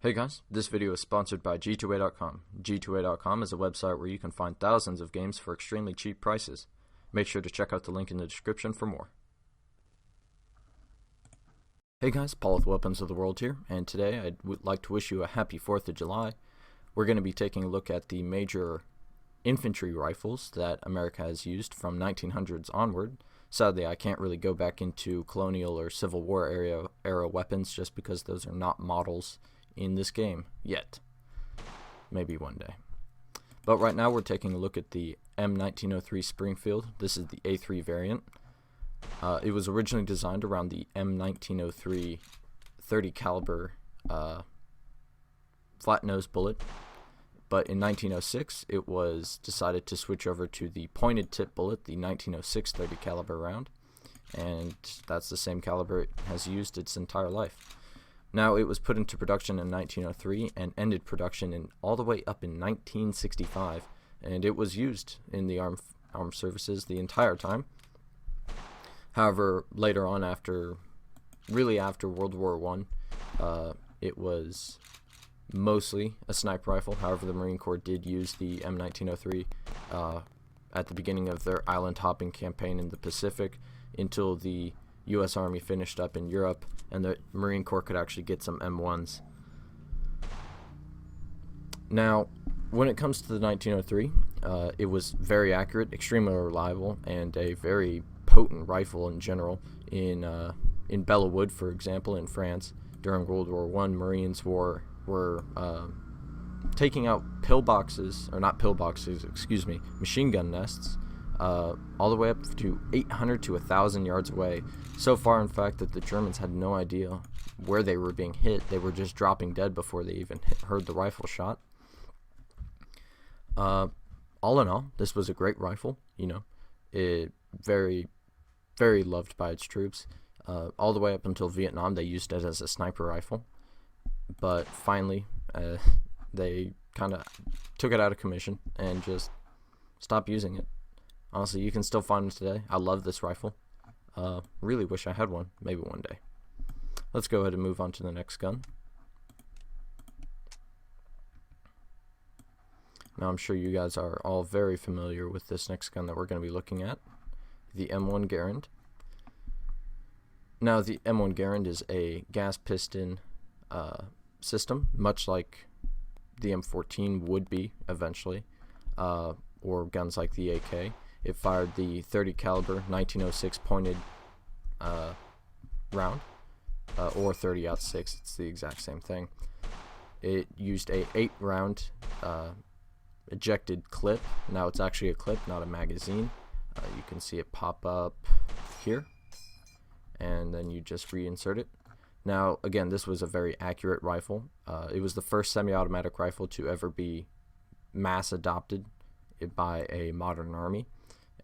Hey guys, this video is sponsored by G2A.com. G2A.com is a website where you can find thousands of games for extremely cheap prices. Make sure to check out the link in the description for more. Hey guys, Paul with Weapons of the World here, and today I would like to wish you a happy 4th of July. We're going to be taking a look at the major infantry rifles that America has used from 1900s onward. Sadly, I can't really go back into colonial or Civil War era weapons just because those are not models in this game yet. Maybe one day. But right now we're taking a look at the M1903 Springfield. This is the A3 variant. It was originally designed around the M1903 30 caliber flat nose bullet, but in 1906 it was decided to switch over to the pointed tip bullet, the 1906 30 caliber round, and that's the same caliber it has used its entire life. Now, it was put into production in 1903 and ended production all the way up in 1965, and it was used in the armed services the entire time. However, later on, after World War I, it was mostly a sniper rifle. However, the Marine Corps did use the M1903 at the beginning of their island hopping campaign in the Pacific until the U.S. Army finished up in Europe and the Marine Corps could actually get some M1s. Now, when it comes to the 1903, it was very accurate, extremely reliable, and a very potent rifle in general. In Bellewood, for example, in France, during World War I, Marines were taking out machine gun nests, all the way up to 800 to 1,000 yards away. So far, in fact, that the Germans had no idea where they were being hit. They were just dropping dead before they even heard the rifle shot. All in all, this was a great rifle. It very, very loved by its troops. All the way up until Vietnam, they used it as a sniper rifle. But finally, they kind of took it out of commission and just stopped using it. Honestly, you can still find it today. I love this rifle. Really wish I had one. Maybe one day. Let's go ahead and move on to the next gun. Now, I'm sure you guys are all very familiar with this next gun that we're going to be looking at, the M1 Garand. Now, the M1 Garand is a gas piston system, much like the M14 would be eventually, or guns like the AK. It fired the 30 caliber 1906 pointed round, or 30-06. It's the exact same thing. It used a 8-round ejected clip. Now it's actually a clip, not a magazine. You can see it pop up here, and then you just reinsert it. Now, again, this was a very accurate rifle. It was the first semi-automatic rifle to ever be mass adopted by a modern army,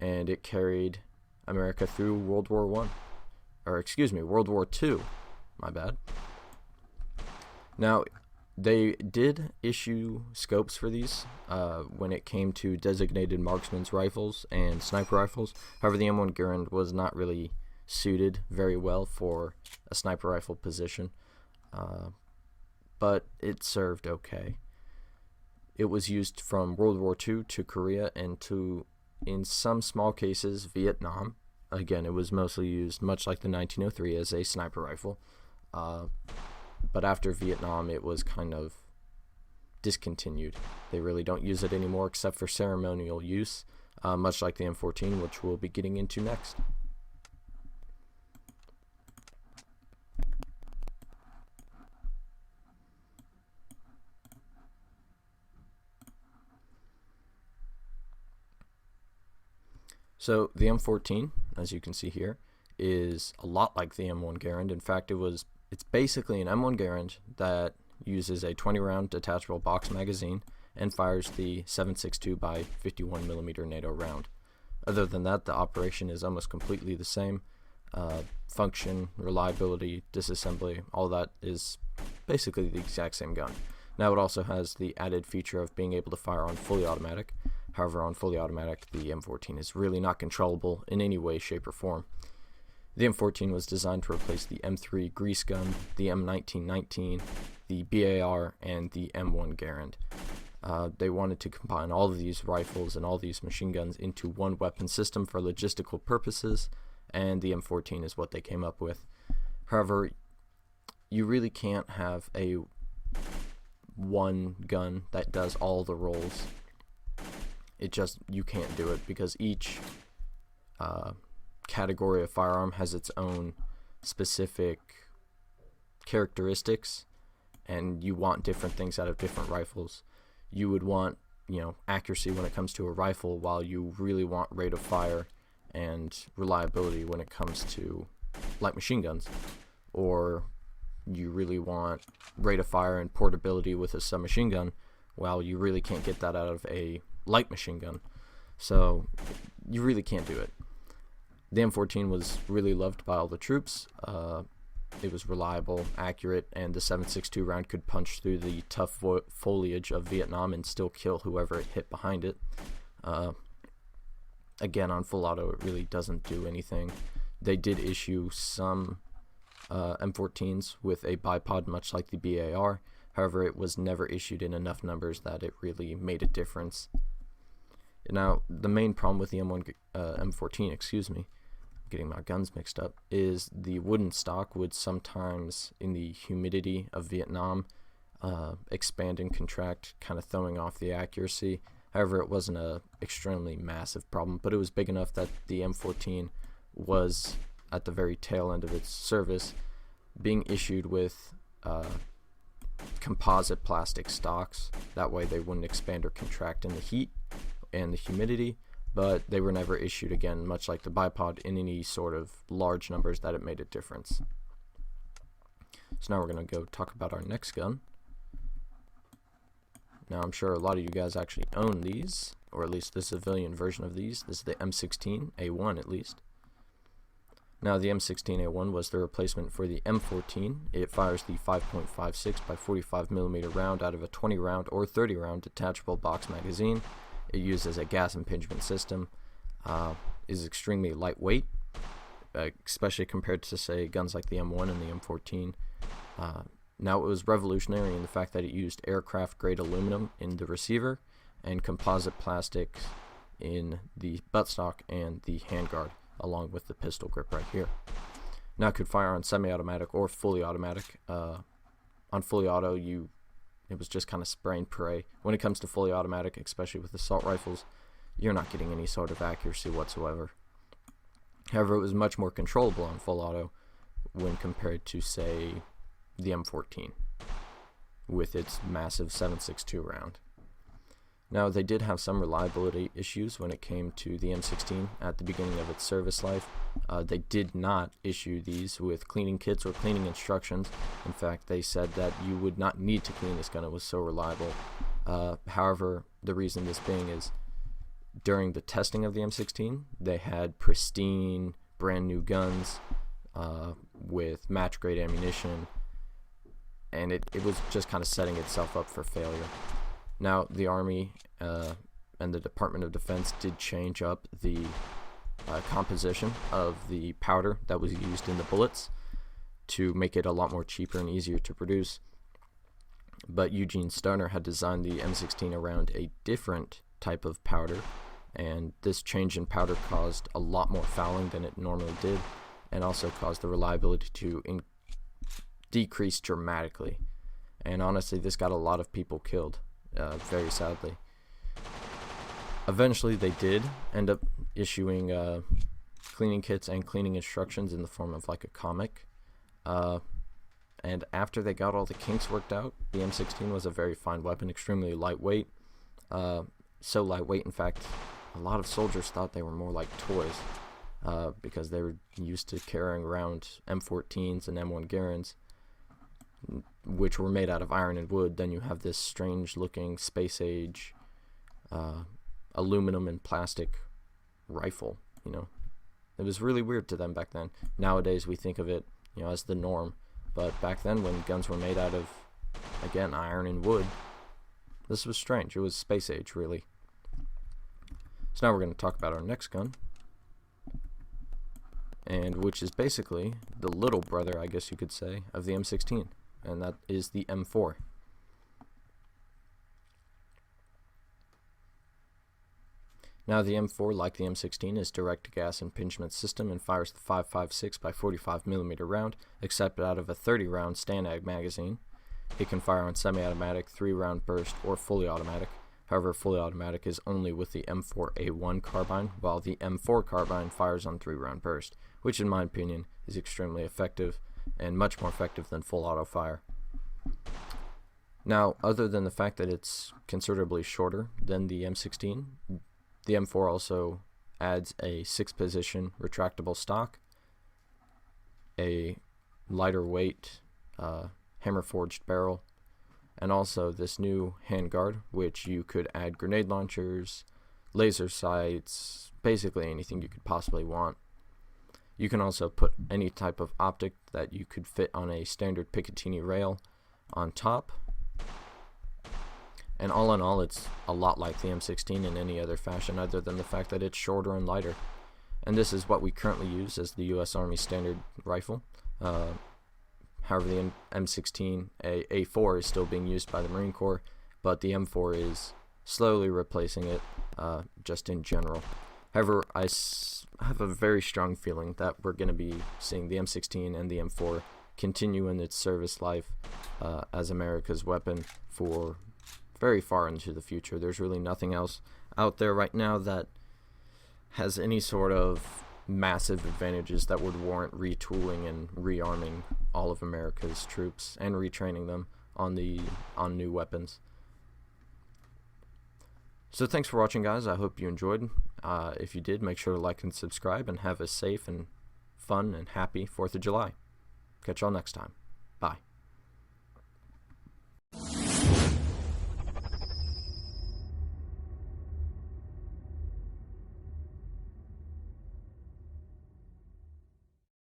and it carried America through World War II. My bad. Now, they did issue scopes for these when it came to designated marksman's rifles and sniper rifles. However, the M1 Garand was not really suited very well for a sniper rifle position, but it served okay. It was used from World War II to Korea and to, in some small cases, Vietnam. Again, it was mostly used, much like the 1903, as a sniper rifle. But after Vietnam, it was kind of discontinued. They really don't use it anymore except for ceremonial use, much like the M14, which we'll be getting into next. So the M14, as you can see here, is a lot like the M1 Garand. In fact, it's basically an M1 Garand that uses a 20-round detachable box magazine and fires the 7.62 by 51mm NATO round. Other than that, the operation is almost completely the same. Function, reliability, disassembly, all that is basically the exact same gun. Now it also has the added feature of being able to fire on fully automatic. However, on fully automatic, the M14 is really not controllable in any way, shape, or form. The M14 was designed to replace the M3 grease gun, the M1919, the BAR, and the M1 Garand. They wanted to combine all of these rifles and all these machine guns into one weapon system for logistical purposes, and the M14 is what they came up with. However, you really can't have a one gun that does all the roles. You can't do it, because each category of firearm has its own specific characteristics, and you want different things out of different rifles. You would want, accuracy when it comes to a rifle, while you really want rate of fire and reliability when it comes to light machine guns. Or you really want rate of fire and portability with a submachine gun, while you really can't get that out of a light machine gun. So you really can't do it. The M14 was really loved by all the troops. It was reliable, accurate, and the 7.62 round could punch through the tough foliage of Vietnam and still kill whoever it hit behind it. Again, on full auto, it really doesn't do anything. They did issue some M14s with a bipod, much like the BAR. However, it was never issued in enough numbers that it really made a difference. Now, the main problem with the M14, getting my guns mixed up, is the wooden stock would sometimes, in the humidity of Vietnam, expand and contract, kind of throwing off the accuracy. However, it wasn't a extremely massive problem, but it was big enough that the M14 was at the very tail end of its service, being issued with composite plastic stocks. That way they wouldn't expand or contract in the heat and the humidity, but they were never issued again, much like the bipod, in any sort of large numbers that it made a difference. So now we're going to go talk about our next gun. Now, I'm sure a lot of you guys actually own these, or at least the civilian version of these. This is the M16A1 at least. Now, the M16A1 was the replacement for the M14. It fires the 5.56 by 45mm round out of a 20 round or 30 round detachable box magazine. It uses a gas impingement system, is extremely lightweight, especially compared to, say, guns like the M1 and the M14. Now, it was revolutionary in the fact that it used aircraft-grade aluminum in the receiver and composite plastics in the buttstock and the handguard, along with the pistol grip right here. Now, it could fire on semi-automatic or fully automatic. On fully auto, it was just kind of spray and pray. When it comes to fully automatic, especially with assault rifles, you're not getting any sort of accuracy whatsoever. However, it was much more controllable on full auto when compared to, say, the M14 with its massive 7.62 round. Now, they did have some reliability issues when it came to the M16 at the beginning of its service life. They did not issue these with cleaning kits or cleaning instructions. In fact, they said that you would not need to clean this gun, it was so reliable. However, the reason this being is, during the testing of the M16, they had pristine, brand new guns with match-grade ammunition, and it was just kind of setting itself up for failure. Now, the Army and the Department of Defense did change up the composition of the powder that was used in the bullets to make it a lot more cheaper and easier to produce. But Eugene Starner had designed the M16 around a different type of powder, and this change in powder caused a lot more fouling than it normally did, and also caused the reliability to decrease dramatically. And honestly, this got a lot of people killed, very sadly. Eventually, they did end up issuing cleaning kits and cleaning instructions in the form of like a comic. And after they got all the kinks worked out, the M16 was a very fine weapon, extremely lightweight. So lightweight, in fact, a lot of soldiers thought they were more like toys because they were used to carrying around M14s and M1 Garands, which were made out of iron and wood. Then you have this strange looking space age aluminum and plastic rifle. It was really weird to them back then. Nowadays we think of it as the norm, but back then, when guns were made out of, again, iron and wood, this was strange. It was space age, really. So now we're going to talk about our next gun, and which is basically the little brother, I guess you could say, of the M16, and that is the M4. Now the M4, like the M16, is direct-to-gas impingement system and fires the 5.56 by 45mm round, except out of a 30-round Stanag magazine. It can fire on semi-automatic, 3-round burst, or fully automatic. However, fully automatic is only with the M4A1 carbine, while the M4 carbine fires on 3-round burst, which in my opinion is extremely effective and much more effective than full auto fire. Now, other than the fact that it's considerably shorter than the M16, the M4 also adds a 6-position retractable stock, a lighter weight hammer forged barrel, and also this new handguard, which you could add grenade launchers, laser sights, basically anything you could possibly want. You can also put any type of optic that you could fit on a standard Picatinny rail on top. And all in all, it's a lot like the M16 in any other fashion other than the fact that it's shorter and lighter. And this is what we currently use as the U.S. Army standard rifle. However, the M16 A4 is still being used by the Marine Corps, but the M4 is slowly replacing it just in general. However, I have a very strong feeling that we're going to be seeing the M16 and the M4 continue in its service life as America's weapon for very far into the future. There's really nothing else out there right now that has any sort of massive advantages that would warrant retooling and rearming all of America's troops and retraining them on new weapons. So thanks for watching, guys. I hope you enjoyed. If you did, make sure to like and subscribe, and have a safe and fun and happy 4th of July. Catch y'all next time. Bye.